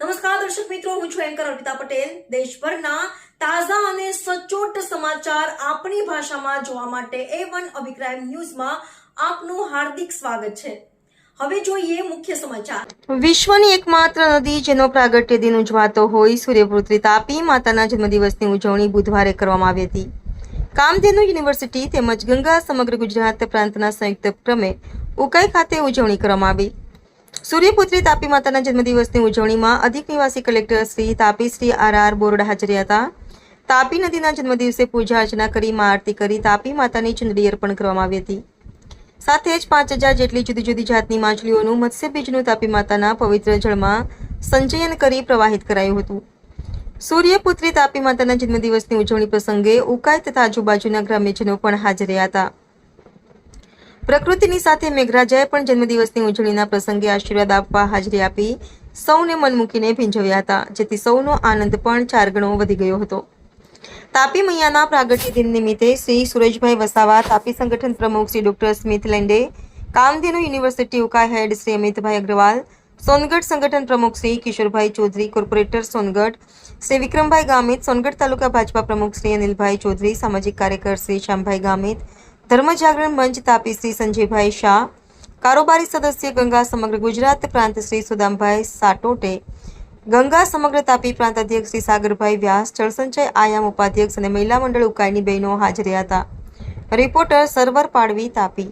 નમસ્કાર દર્શક મિત્રો, હું છું એન્કર અર્પિતા પટેલ. દેશભરના તાજા અને સચોટ સમાચાર આપણી ભાષામાં જોવા માટે A1 અભિપ્રાય ન્યૂઝમાં આપનું હાર્દિક સ્વાગત છે. હવે જોઈએ મુખ્ય સમાચાર. વિશ્વની એકમાત્ર નદી જેનો પ્રાગટ્ય દિન ઉજવાતો હોય સૂર્યપુત્રી તાપી માતાના જન્મદિવસની ઉજવણી બુધવારે કરવામાં આવી હતી. કામધેનુ યુનિવર્સિટી તેમજ ગંગા સમગ્ર ગુજરાત પ્રાંતના સંયુક્ત ઉપક્રમે ઉકાઈ ખાતે ઉજવણી કરવામાં આવી. સૂર્યપુત્રી તાપી માતાના જન્મદિવસની ઉજવણીમાં અધિક નિવાસી કલેક્ટર શ્રી તાપી શ્રી RR બોરડા હાજર હતા. તાપી નદીના જન્મદિવસે પૂજા અર્ચના કરી મા આરતી કરી તાપી માતાની ચુંદડી અર્પણ કરવામાં આવી હતી. સાથે જ 5000 જેટલી જુદી જુદી જાતની માછલીઓનું મત્સ્યબીજનું તાપી માતાના પવિત્ર જળમાં સંચયન કરી પ્રવાહિત કરાયું હતું. સૂર્યપુત્રી તાપી માતાના જન્મદિવસની ઉજવણી પ્રસંગે ઉકાઈ તથા આજુબાજુના ગ્રામ્યજનો પણ હાજર રહ્યા હતા. પ્રકૃતિની સાથે મેઘરાજાએ પણ જન્મદિવસની ઉજવણીના પ્રસંગે આશીર્વાદ આપવા હાજરી આપી સૌને મન મૂકીને ભીંજવ્યા હતા, જેથી સૌનો આનંદ પણ 4 ગણો વધી ગયો હતો. તાપી મૈયાના પ્રાગટ્ય દિન નિમિત્તે શ્રી સુરજભાઈ વસાવા, તાપી સંગઠન પ્રમુખ Shri doctor Smith Lende, Kamdhenu university Ukai head Shri Amitbhai Agrawal, Songadh સંગઠન પ્રમુખ શ્રી કિશોરભાઈ ચૌધરી, કોર્પોરેટર સોનગઢ શ્રી વિક્રમભાઈ ગામિત, સોનગઢ તાલુકા ભાજપા પ્રમુખ શ્રી અનિલભાઈ ચૌધરી, સામાજિક કાર્યકર શ્રી શ્યામભાઈ ગામિત, ધર્મ જાગરણ મંચ તાપી શ્રી સંજયભાઈ શાહ, કારોબારી સદસ્ય ગંગા સમગ્ર ગુજરાત પ્રાંત શ્રી સુદામભાઈ સાટોટે, ગંગા સમગ્ર તાપી પ્રાંત અધ્યક્ષ શ્રી સાગરભાઈ વ્યાસ, જળસંચય આયામ ઉપાધ્યક્ષ અને મહિલા મંડળ ઉકાઈની બહેનો હાજર હતા. રિપોર્ટર સરવર પાડવી, તાપી.